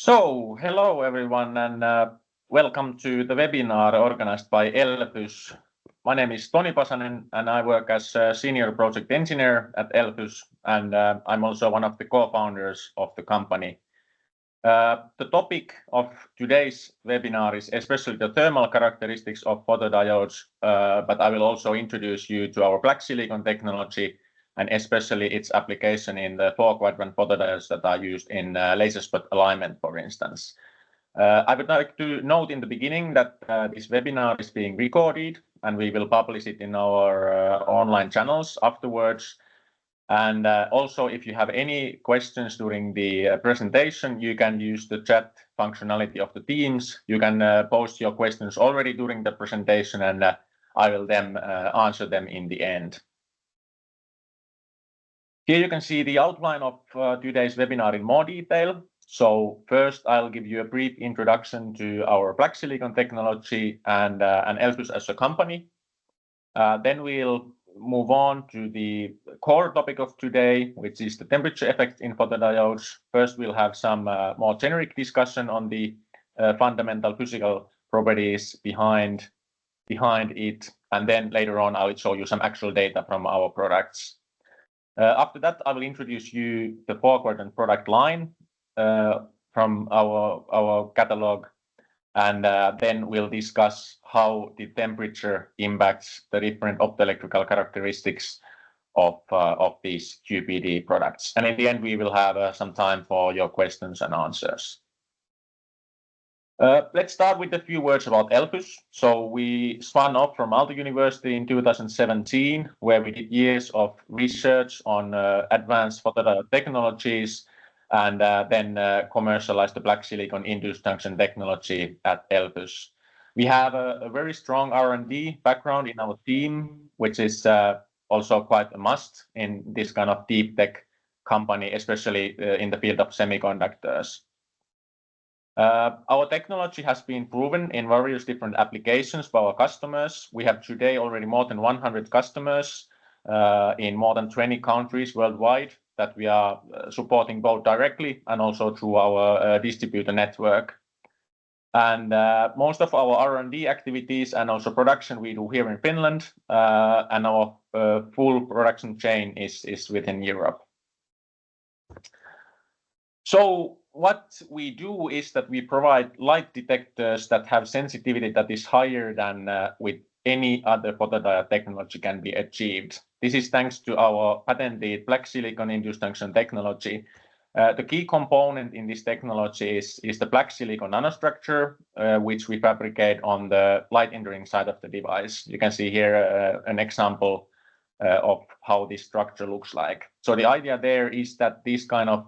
Hello everyone, and welcome to the webinar organized by ElFys. My name is Toni Pasanen, and I work as a senior project engineer at ElFys, and I'm also one of the co-founders of the company. The topic of today's webinar is especially the thermal characteristics of photodiodes, but I will also introduce you to our black silicon technology, and especially its application in the 4-Quadrant Photodiodes that are used in laser spot alignment, for instance. I would like to note in the beginning that this webinar is being recorded, and we will publish it in our online channels afterwards. And also, if you have any questions during the presentation, you can use the chat functionality of the Teams. You can post your questions already during the presentation, and I will then answer them in the end. Here you can see the outline of today's webinar in more detail. So first, I'll give you a brief introduction to our black silicon technology and ElFys as a company. Then we'll move on to the core topic of today, which is the temperature effect in photodiodes. First, we'll have some more generic discussion on the fundamental physical properties behind it. And then later on, I'll show you some actual data from our products. After that, I will introduce you the 4-Quadrant product line from our catalog, and then we'll discuss how the temperature impacts the different optoelectrical characteristics of these QPD products. And in the end, we will have some time for your questions and answers. Let's start with a few words about ElFys. So we spun off from Aalto University in 2017, where we did years of research on advanced photodiode technologies, and then commercialized the black silicon induced junction technology at ElFys. We have a very strong R&D background in our team, which is also quite a must in this kind of deep tech company, especially in the field of semiconductors. Our technology has been proven in various different applications by our customers. We have today already more than 100 customers in more than 20 countries worldwide that we are supporting both directly and also through our distributor network. And most of our R&D activities and also production we do here in Finland, and our full production chain is within Europe. So what we do is that we provide light detectors that have sensitivity that is higher than with any other photodiode technology can be achieved. This is thanks to our patented black silicon induced junction technology. The key component in this technology is the black silicon nanostructure, which we fabricate on the light entering side of the device. You can see here an example of how this structure looks like. So the idea there is that these kind of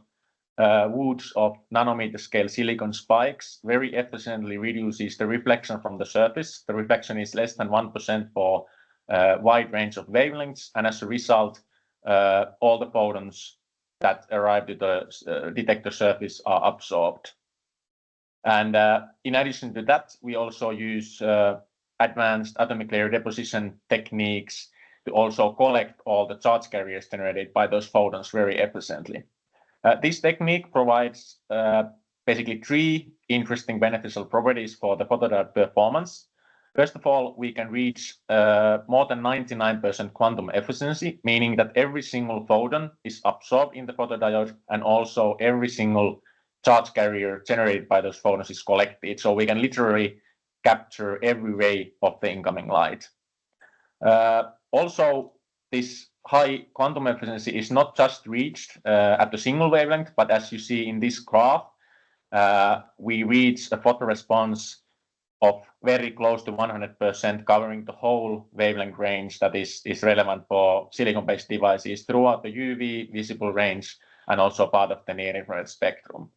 woods of nanometer scale silicon spikes very efficiently reduces the reflection from the surface. The reflection is less than 1% for a wide range of wavelengths, and as a result, all the photons that arrive to the detector surface are absorbed. And in addition to that, we also use advanced atomic layer deposition techniques to also collect all the charge carriers generated by those photons very efficiently. This technique provides basically three interesting beneficial properties for the photodiode performance. First of all, we can reach more than 99% quantum efficiency, meaning that every single photon is absorbed in the photodiode, and also every single charge carrier generated by those photons is collected. So we can literally capture every ray of the incoming light. Also, this high quantum efficiency is not just reached at the single wavelength, but as you see in this graph, we reach a photoresponse of very close to 100%, covering the whole wavelength range that is relevant for silicon-based devices throughout the UV visible range and also part of the near-infrared spectrum.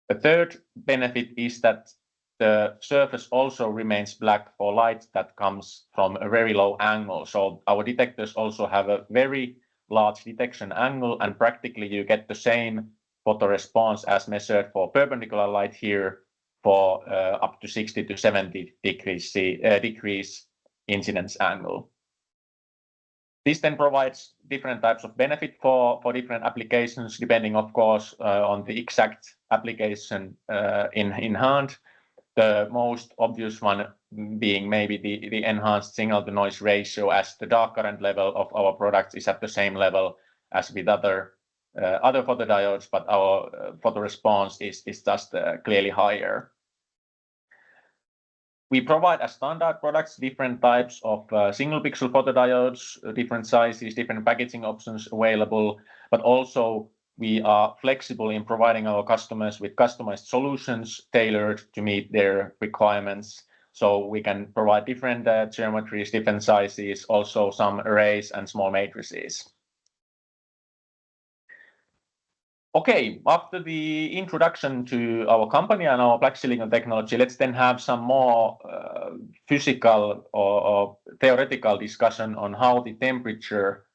The third benefit is that the surface also remains black for light that comes from a very low angle. So our detectors also have a very large detection angle, and practically you get the same photoresponse as measured for perpendicular light here for up to 60 to 70 degrees incidence angle. This then provides different types of benefit for different applications, depending, of course, on the exact application in hand. The most obvious one being maybe the enhanced signal-to-noise ratio, as the dark current level of our products is at the same level as with other photodiodes, but our photo response is just clearly higher. We provide as standard products different types of single pixel photodiodes, different sizes, different packaging options available, but also we are flexible in providing our customers with customized solutions tailored to meet their requirements. So we can provide different geometries, different sizes, also some arrays and small matrices. Okay, after the introduction to our company and our black silicon technology, let's then have some more physical or theoretical discussion on how the temperature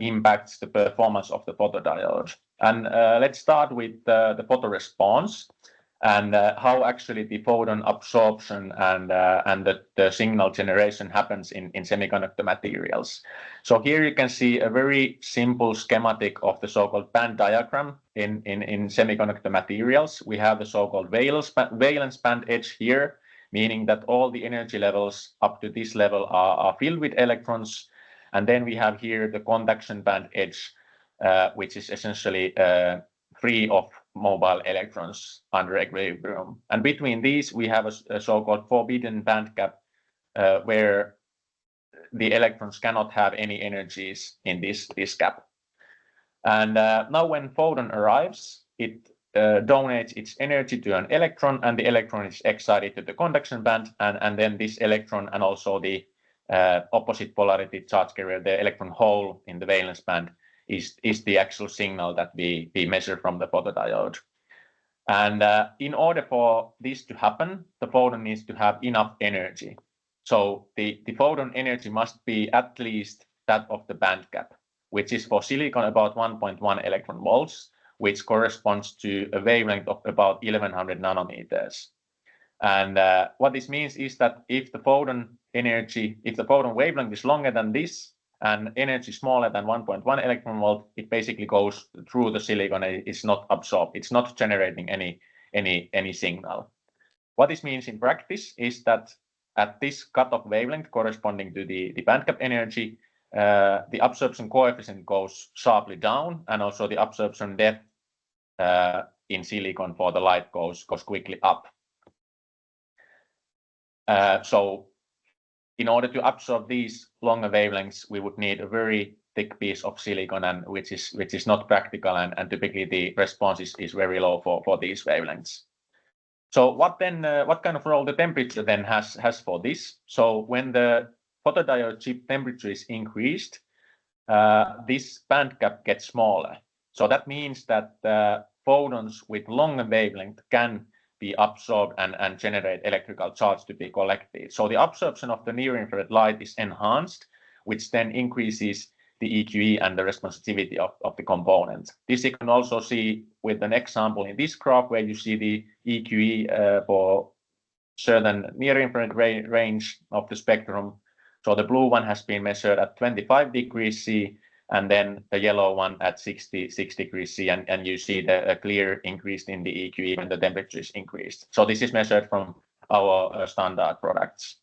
impacts the performance of the photodiode. And let's start with the photo response and how actually the photon absorption and the signal generation happens in semiconductor materials. So here you can see a very simple schematic of the so-called band diagram in semiconductor materials. We have the so-called valence band edge here, meaning that all the energy levels up to this level are filled with electrons. And then we have here the conduction band edge, which is essentially free of mobile electrons under equilibrium. And between these, we have a so-called forbidden band gap, where the electrons cannot have any energies in this gap. And now when photon arrives, it donates its energy to an electron, and the electron is excited to the conduction band, and then this electron and also the opposite polarity charge carrier, the electron hole in the valence band, is the actual signal that we measure from the photodiode. And in order for this to happen, the photon needs to have enough energy. So the photon energy must be at least that of the band gap, which is for silicon about 1.1 electron volts, which corresponds to a wavelength of about 1100 nanometers. And what this means is that if the photon wavelength is longer than this, and energy smaller than 1.1 electron volt, it basically goes through the silicon. It's not absorbed. It's not generating any signal. What this means in practice is that at this cutoff wavelength corresponding to the band gap energy, the absorption coefficient goes sharply down, and also the absorption depth in silicon for the light goes quickly up. So in order to absorb these longer wavelengths, we would need a very thick piece of silicon, and which is not practical, and typically the response is very low for these wavelengths. So what kind of role the temperature then has for this? So when the photodiode chip temperature is increased, this band gap gets smaller. So that means that photons with longer wavelength can be absorbed and generate electrical charge to be collected. So the absorption of the near-infrared light is enhanced, which then increases the EQE and the responsivity of the component. This you can also see with an example in this graph, where you see the EQE for certain near-infrared range of the spectrum. So the blue one has been measured at 25 degrees C, and then the yellow one at 6 degrees C, and you see a clear increase in the EQE when the temperature is increased. So this is measured from our standard products.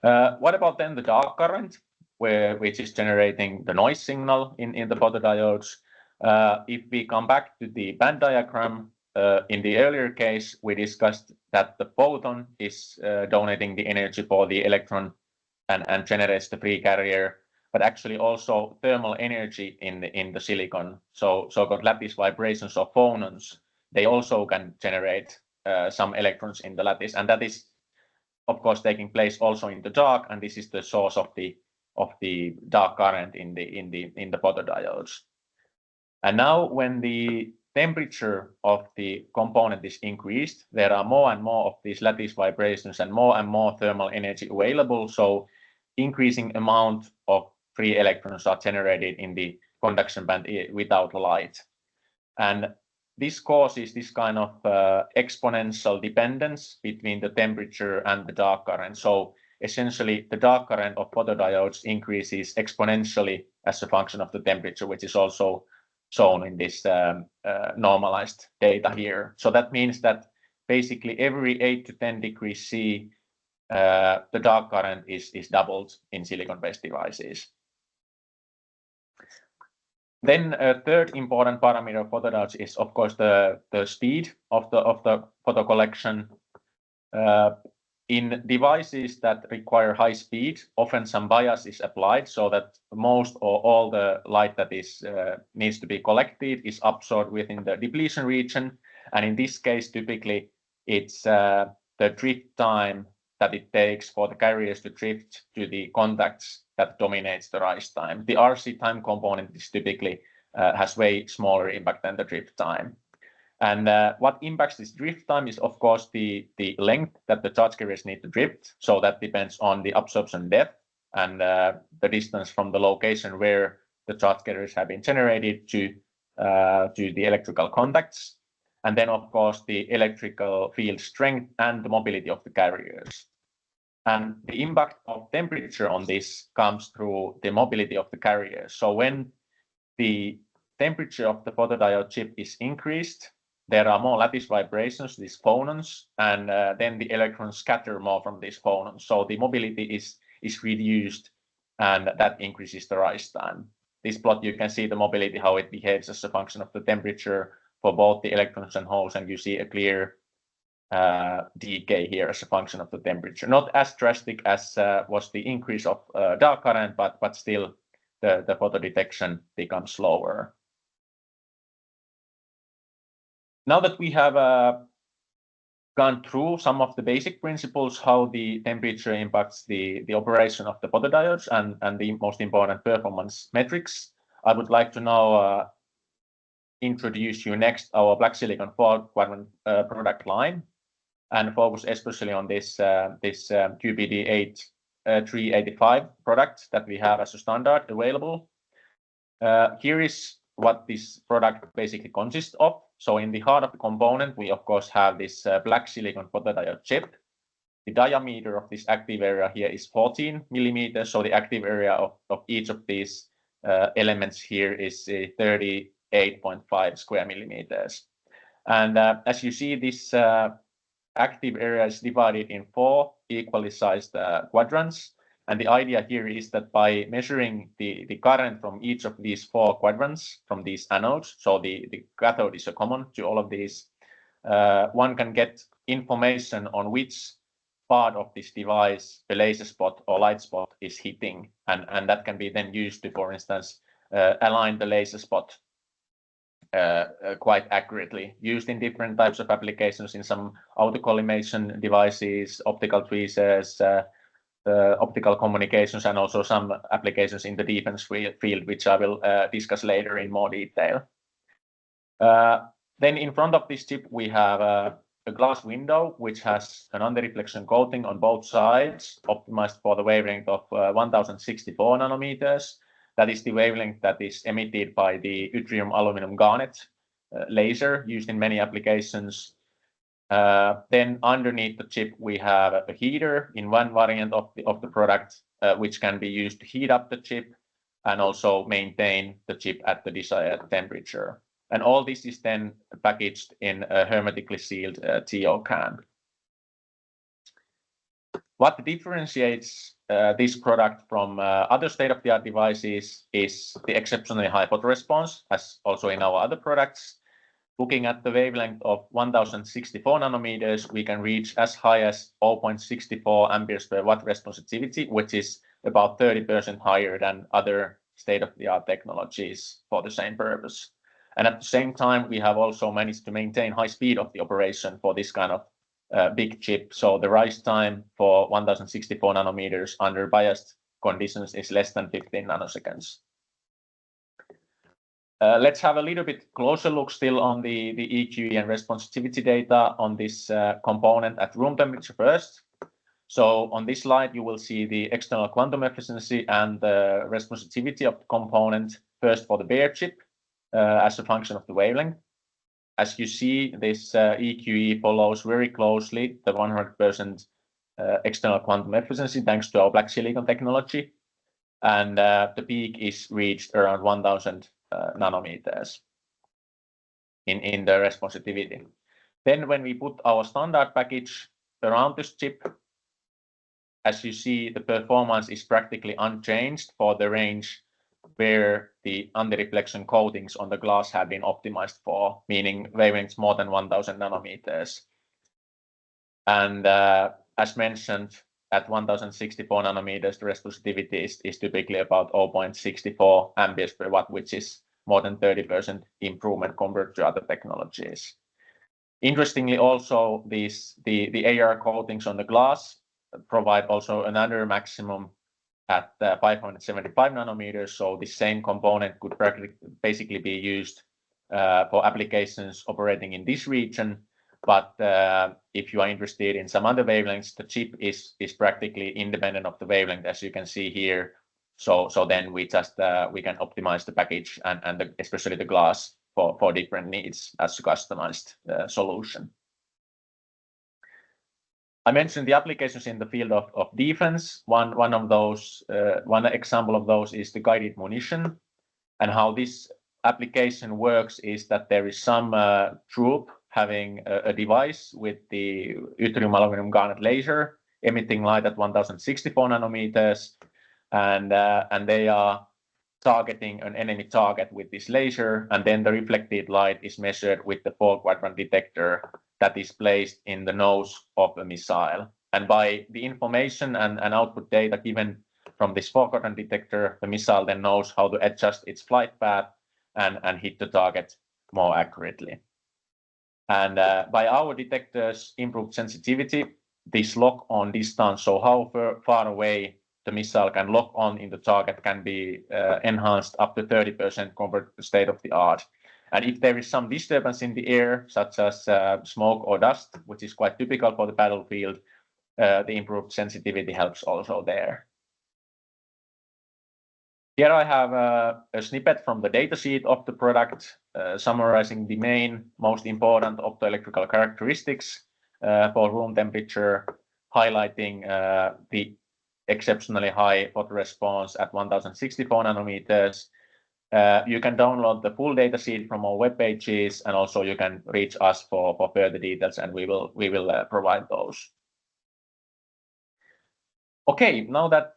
What about then the dark current, which is generating the noise signal in the photodiodes? If we come back to the band diagram, in the earlier case, we discussed that the photon is donating the energy for the electron and generates the free carrier, but actually also thermal energy in the silicon. So-called lattice vibrations or phonons, they also can generate some electrons in the lattice, and that is, of course, taking place also in the dark, and this is the source of the dark current in the photodiodes. And now, when the temperature of the component is increased, there are more and more of these lattice vibrations and more thermal energy available. So increasing amount of free electrons are generated in the conduction band without light. And this causes this kind of exponential dependence between the temperature and the dark current. So essentially the dark current of photodiodes increases exponentially as a function of the temperature, which is also shown in this normalized data here. So that means that basically every 8 to 10 degrees C, the dark current is doubled in silicon-based devices. Then a third important parameter of photodiodes is, of course, the speed of the photo collection. In devices that require high speed, often some bias is applied so that most or all the light that needs to be collected is absorbed within the depletion region. And in this case, typically, it's the drift time that it takes for the carriers to drift to the contacts that dominates the rise time. The RC time component is typically has way smaller impact than the drift time. And what impacts this drift time is, of course, the length that the charge carriers need to drift. So that depends on the absorption depth and the distance from the location where the charge carriers have been generated to the electrical contacts. And then, of course, the electrical field strength and the mobility of the carriers. And the impact of temperature on this comes through the mobility of the carriers. So when the temperature of the photodiode chip is increased, there are more lattice vibrations, these phonons, and then the electrons scatter more from these phonons. So the mobility is reduced, and that increases the rise time. This plot, you can see the mobility, how it behaves as a function of the temperature for both the electrons and holes, and you see a clear decay here as a function of the temperature. Not as drastic as was the increase of dark current, but still the photo detection becomes slower. Now that we have gone through some of the basic principles, how the temperature impacts the operation of the photodiodes and the most important performance metrics, I would like to now introduce you next our black silicon 4-Quadrant product line and focus especially on this QPD 385 product that we have as a standard available. Here is what this product basically consists of. So in the heart of the component, we of course have this black silicon photodiode chip. The diameter of this active area here is 14 millimeters. So the active area of each of these elements here is 38.5 square millimeters. And as you see, this active area is divided in 4 equally sized quadrants. And the idea here is that by measuring the current from each of these 4 quadrants from these anodes, so the cathode is common to all of these, one can get information on which part of this device the laser spot or light spot is hitting. And that can be then used to, for instance, align the laser spot quite accurately, used in different types of applications in some autocollimation devices, optical tweezers, optical communications, and also some applications in the defense field, which I will discuss later in more detail. Then in front of this chip, we have a glass window, which has an anti-reflection coating on both sides, optimized for the wavelength of 1064 nanometers. That is the wavelength that is emitted by the yttrium aluminum garnet laser used in many applications. Then underneath the chip, we have a heater in one variant of the product, which can be used to heat up the chip and also maintain the chip at the desired temperature. And all this is then packaged in a hermetically sealed TO can. What differentiates this product from other state-of-the-art devices is the exceptionally high photoresponse, as also in our other products. Looking at the wavelength of 1064 nanometers, we can reach as high as 0.64 amperes per watt responsivity, which is about 30% higher than other state-of-the-art technologies for the same purpose. And at the same time, we have also managed to maintain high speed of the operation for this kind of big chip. So the rise time for 1064 nanometers under biased conditions is less than 15 nanoseconds. Let's have a little bit closer look still on the EQE and responsivity data on this component at room temperature first. So on this slide, you will see the external quantum efficiency and the responsivity of the component first for the bare chip as a function of the wavelength. As you see, this EQE follows very closely the 100% external quantum efficiency thanks to our black silicon technology. And the peak is reached around 1000 nanometers in the responsivity. Then when we put our standard package around this chip, as you see, the performance is practically unchanged for the range where the anti-reflection coatings on the glass have been optimized for, meaning wavelengths more than 1000 nanometers. And as mentioned, at 1064 nanometers, the responsivity is typically about 0.64 amperes per watt, which is more than 30% improvement compared to other technologies. Interestingly, also the AR coatings on the glass provide also another maximum at 575 nanometers. So the same component could basically be used for applications operating in this region. But if you are interested in some other wavelengths, the chip is practically independent of the wavelength, as you can see here. So then we just we can optimize the package and especially the glass for different needs as a customized solution. I mentioned the applications in the field of defense. One example of those is the guided munition, and how this application works is that there is some troop having a device with the yttrium aluminum garnet laser emitting light at 1064 nanometers, and they are targeting an enemy target with this laser, and then the reflected light is measured with the 4-quadrant detector that is placed in the nose of a missile. And by the information and output data given from this 4-quadrant detector, the missile then knows how to adjust its flight path and hit the target more accurately. And by our detectors' improved sensitivity, this lock-on distance, so how far away the missile can lock on in the target, can be enhanced up to 30% compared to the state of the art. And if there is some disturbance in the air, such as smoke or dust, which is quite typical for the battlefield, the improved sensitivity helps also there. Here I have a snippet from the datasheet of the product, summarizing the main, most important optoelectrical characteristics for room temperature, highlighting the exceptionally high photoresponse at 1064 nanometers. You can download the full datasheet from our web pages, and also you can reach us for further details, and we will provide those. Okay, now that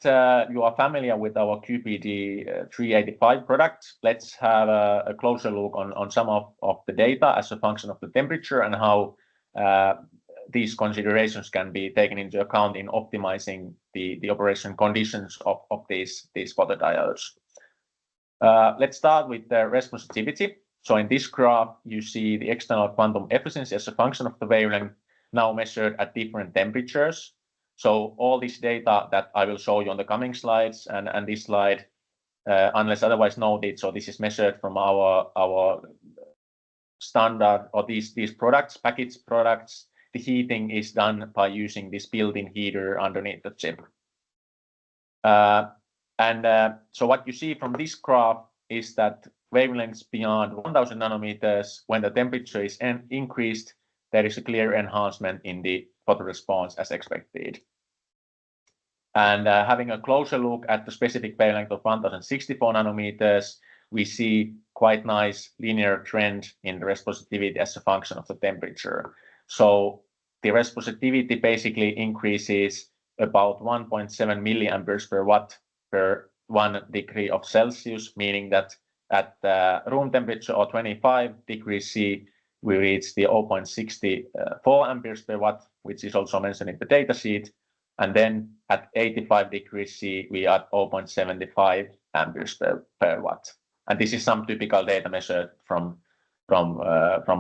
you are familiar with our QPD 385 product, let's have a closer look on some of the data as a function of the temperature and how these considerations can be taken into account in optimizing the operation conditions of these photodiodes. Let's start with the responsivity. So in this graph, you see the external quantum efficiency as a function of the wavelength, now measured at different temperatures. So all this data that I will show you on the coming slides and this slide, unless otherwise noted, so this is measured from our standard or these products, packaged products. The heating is done by using this built-in heater underneath the chip. So what you see from this graph is that wavelengths beyond 1000 nanometers, when the temperature is increased, there is a clear enhancement in the photoresponse as expected. And having a closer look at the specific wavelength of 1064 nanometers, we see quite nice linear trend in the responsivity as a function of the temperature. So the responsivity basically increases about 1.7 milliamperes per watt per 1 degree of Celsius, meaning that at room temperature or 25 degrees C, we reach the 0.64 amperes per watt, which is also mentioned in the datasheet. And then at 85 degrees C, we are at 0.75 amperes per watt. And this is some typical data measured from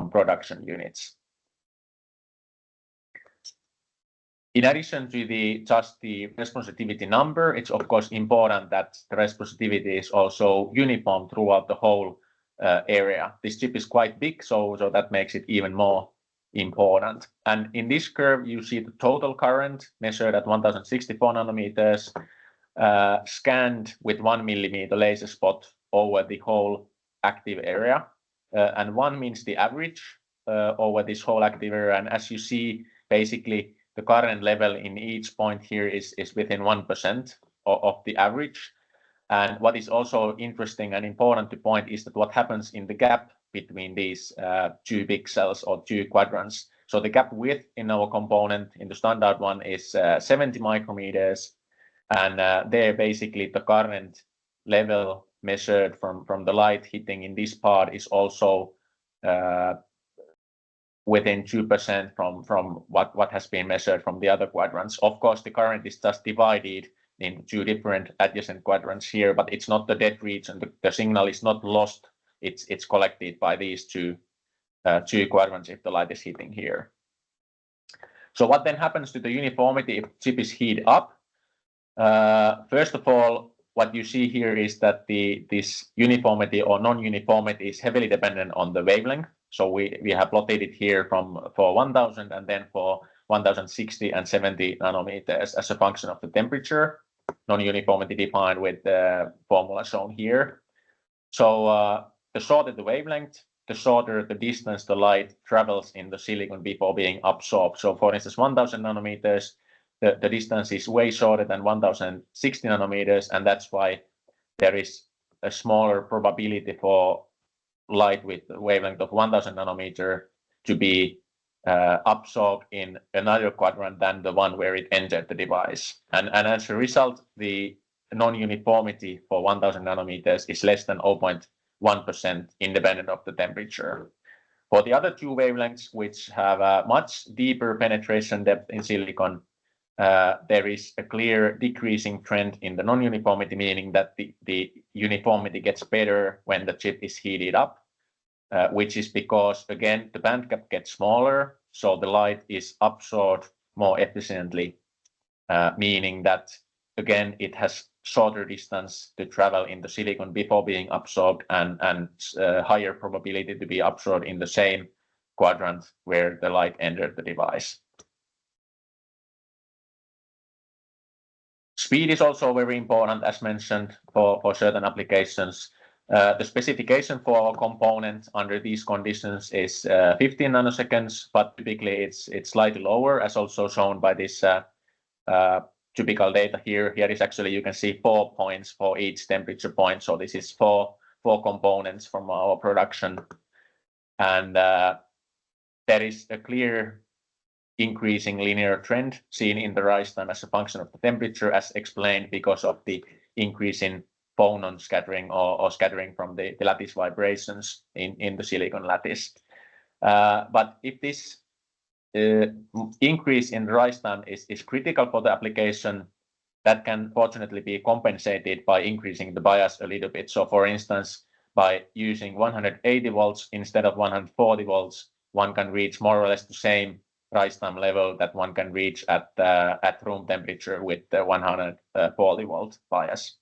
production units. In addition to just the responsivity number, it's of course important that the responsivity is also uniform throughout the whole area. This chip is quite big, so that makes it even more important. And in this curve, you see the total current measured at 1064 nanometers, scanned with 1 millimeter laser spot over the whole active area. And 1 means the average over this whole active area. And as you see, basically, the current level in each point here is within 1% of the average. And what is also interesting and important to point is that what happens in the gap between these 2 pixels or 2 quadrants. So the gap width in our component, in the standard one, is 70 micrometers. And there basically the current level measured from the light hitting in this part is also within 2% from what has been measured from the other quadrants. Of course, the current is just divided in 2 different adjacent quadrants here, but it's not the dead region. The signal is not lost. It's collected by these 2 quadrants if the light is hitting here. So what then happens to the uniformity if chip is heated up? First of all, what you see here is that this uniformity or non-uniformity is heavily dependent on the wavelength. So we have plotted it here for 1000 and then for 1060 and 70 nanometers as a function of the temperature. Non-uniformity defined with the formula shown here. So the shorter the wavelength, the shorter the distance the light travels in the silicon before being absorbed. So for instance, 1000 nanometers, the distance is way shorter than 1060 nanometers, and that's why there is a smaller probability for light with a wavelength of 1000 nanometer to be absorbed in another quadrant than the one where it entered the device. And as a result, the non-uniformity for 1000 nanometers is less than 0.1% independent of the temperature. For the other 2 wavelengths, which have a much deeper penetration depth in silicon, there is a clear decreasing trend in the non-uniformity, meaning that the uniformity gets better when the chip is heated up, which is because, again, the band gap gets smaller, so the light is absorbed more efficiently, meaning that, again, it has shorter distance to travel in the silicon before being absorbed and higher probability to be absorbed in the same quadrant where the light entered the device. Speed is also very important, as mentioned, for certain applications. The specification for our component under these conditions is 15 nanoseconds, but typically it's slightly lower, as also shown by this typical data here. Here is actually, you can see 4 points for each temperature point. So this is four components from our production. And there is a clear increasing linear trend seen in the rise time as a function of the temperature, as explained because of the increase in phonon scattering or scattering from the lattice vibrations in the silicon lattice. But if this increase in the rise time is critical for the application, that can fortunately be compensated by increasing the bias a little bit. So for instance, by using 180 volts instead of 140 volts, one can reach more or less the same rise time level that one can reach at room temperature with the 140 volt bias.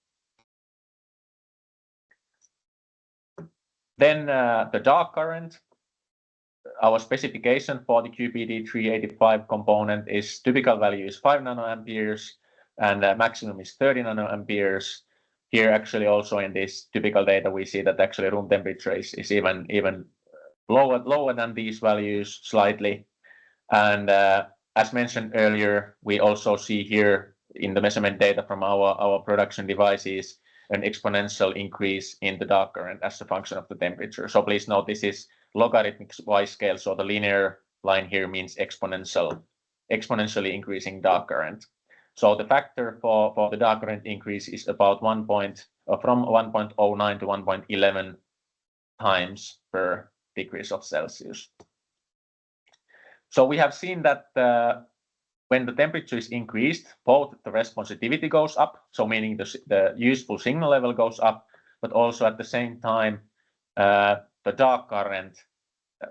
Then the dark current. Our specification for the QPD385 component is typical value is 5 nanoamperes and maximum is 30 nanoamperes. Here actually also in this typical data we see that actually room temperature is even lower than these values slightly. And as mentioned earlier, we also see here in the measurement data from our production devices an exponential increase in the dark current as a function of the temperature. So please note this is logarithmic y scale, so the linear line here means exponentially increasing dark current. So the factor for the dark current increase is about from 1.09 to 1.11 times per degrees of Celsius. So we have seen that when the temperature is increased, both the responsivity goes up, so meaning the useful signal level goes up, but also at the same time, the dark current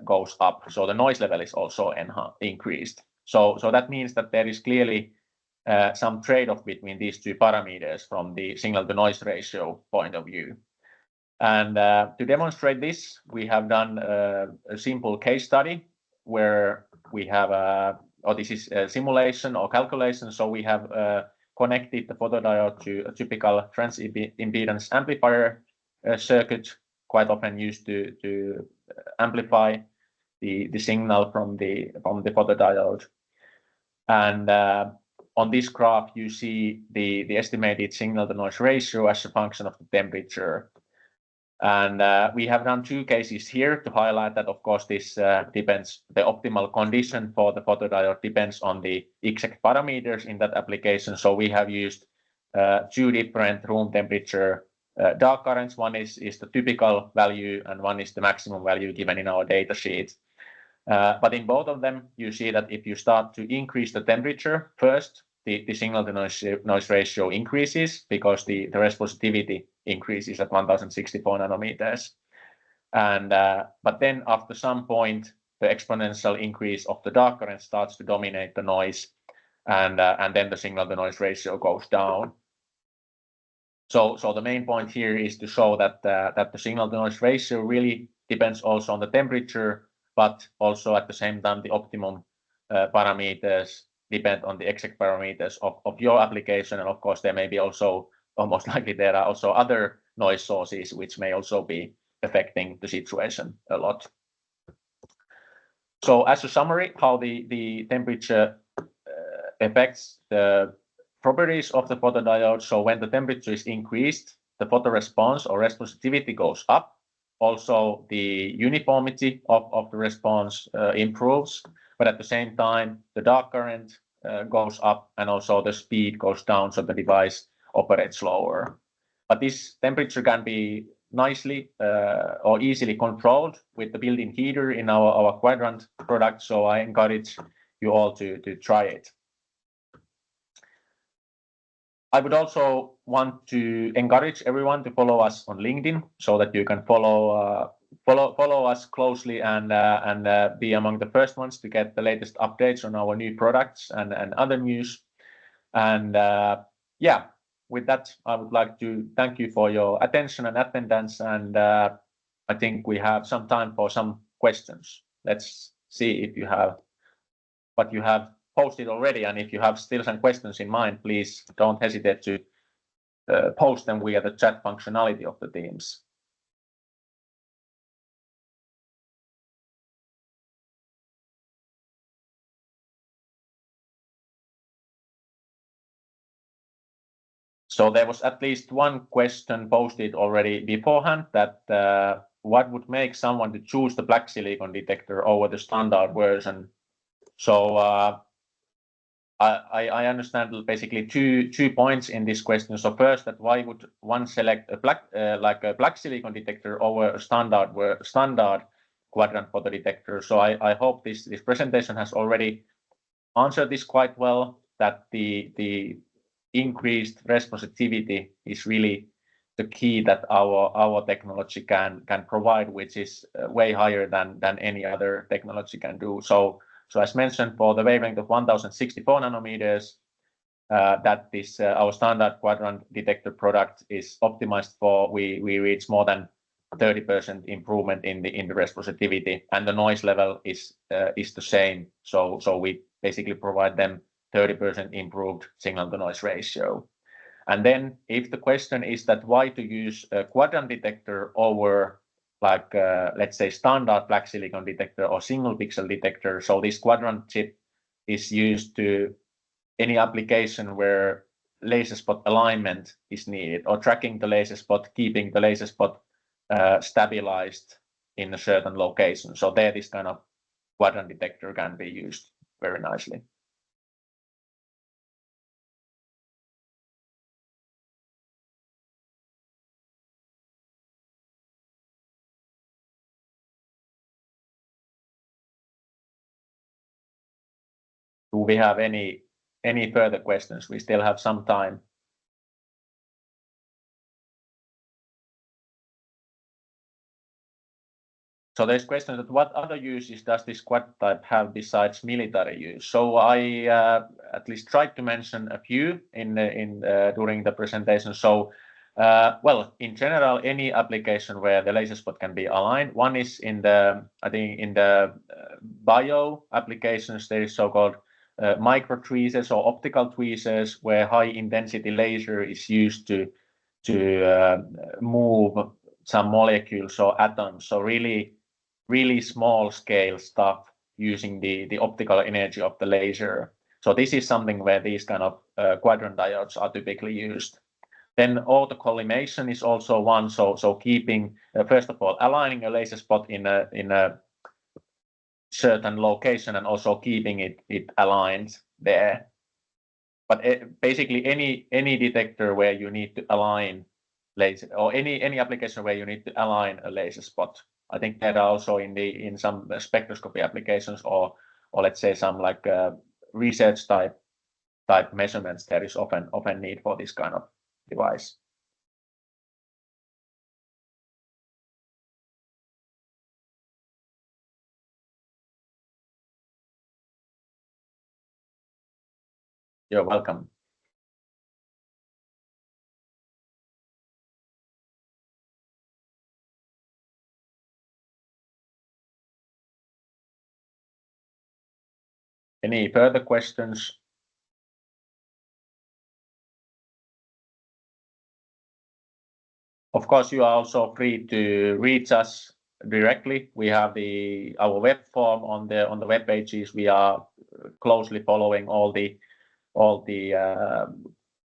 goes up. So the noise level is also increased. So that means that there is clearly some trade-off between these 2 parameters from the signal to noise ratio point of view. And to demonstrate this, we have done a simple case study where we have this is a simulation or calculation. So we have connected the photodiode to a typical transimpedance amplifier circuit, quite often used to amplify the signal from the photodiode. And on this graph, you see the estimated signal-to-noise ratio as a function of the temperature. And we have done two cases here to highlight that, of course, this depends, the optimal condition for the photodiode depends on the exact parameters in that application. So we have used two different room temperature dark currents. One is the typical value and one is the maximum value given in our data sheet. But in both of them, you see that if you start to increase the temperature first, the signal-to-noise ratio increases because the responsivity increases at 1064 nanometers. And but then after some point, the exponential increase of the dark current starts to dominate the noise, and then the signal-to-noise ratio goes down. So the main point here is to show that the signal-to-noise ratio really depends also on the temperature, but also at the same time the optimum parameters depend on the exact parameters of your application. And of course, there may be also, almost likely there are also other noise sources which may also be affecting the situation a lot. So as a summary, how the temperature affects the properties of the photodiode. So when the temperature is increased, the photoresponse or responsivity goes up. Also, the uniformity of the response improves, but at the same time, the dark current goes up and also the speed goes down, so the device operates slower. But this temperature can be nicely or easily controlled with the built-in heater in our Quadrant product, so I encourage you all to try it. I would also want to encourage everyone to follow us on LinkedIn so that you can follow us closely and be among the first ones to get the latest updates on our new products and other news. And yeah, with that, I would like to thank you for your attention and attendance. And I think we have some time for some questions. Let's see if you have what you have posted already, and if you have still some questions in mind, please don't hesitate to post them via the chat functionality of the Teams. So there was at least one question posted already beforehand, that what would make someone to choose the black silicon detector over the standard version. So I understand basically two points in this question. So first, that why would one select a black silicon detector over a standard quadrant photodetector? So I hope this presentation has already answered this quite well. That the increased responsivity is really the key that our technology can provide, which is way higher than any other technology can do. So as mentioned, for the wavelength of 1064 nanometers, that this our standard quadrant detector product is optimized for, we reach more than 30% improvement in the responsivity, and the noise level is the same. So we basically provide them 30% improved signal-to-noise ratio. And then if the question is that why to use a quadrant detector over let's say standard black silicon detector or single pixel detector. So this quadrant chip is used to any application where laser spot alignment is needed, or tracking the laser spot, keeping the laser spot stabilized in a certain location. So there this kind of quadrant detector can be used very nicely. Do we have any further questions? We still have some time. So there's question that what other uses does this quad type have besides military use? So I at least tried to mention a few during the presentation. So well, in general, any application where the laser spot can be aligned. One is in the bio applications. There is so-called micro tweezers or optical tweezers, where high intensity laser is used to move some molecules or atoms. So really small scale stuff using the optical energy of the laser. So this is something where these kind of quadrant diodes are typically used. Then auto collimation is also one. So keeping first of all aligning a laser spot in a certain location and also keeping it aligned there. But basically any detector where you need to align laser, or any application where you need to align a laser spot. I think there are also in some spectroscopy applications or let's say some like research type measurements, there is often need for this kind of device. You're welcome. Any further questions? Of course, you are also free to reach us directly. We have our web form on the web pages. We are closely following all the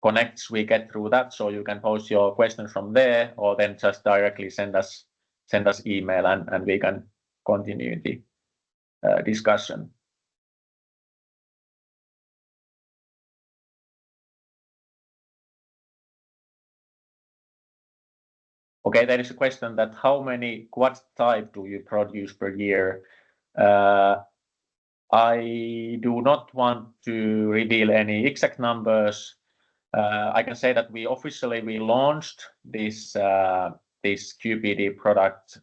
connects we get through that, so you can post your questions from there, or then just directly send us email and we can continue the discussion. Okay, there is a question that how many quad type do you produce per year? I do not want to reveal any exact numbers. I can say that we officially launched this QPD product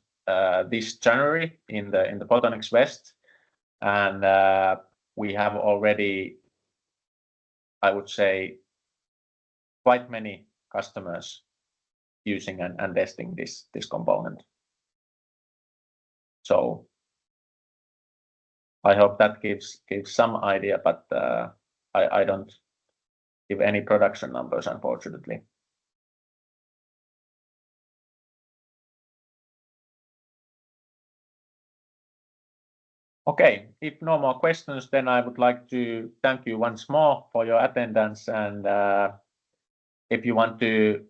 this January in the Photonics West, and we have already, I would say, quite many customers using and testing this component. So I hope that gives some idea, but I don't give any production numbers, unfortunately. Okay, if no more questions, then I would like to thank you once more for your attendance. And if you want to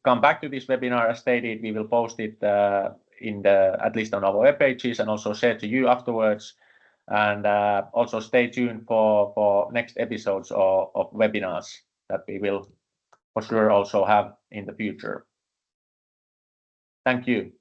come back to this webinar, as stated, we will post it at least on our web pages and also share to you afterwards. And also stay tuned for next episodes of webinars that we will for sure also have in the future. Thank you.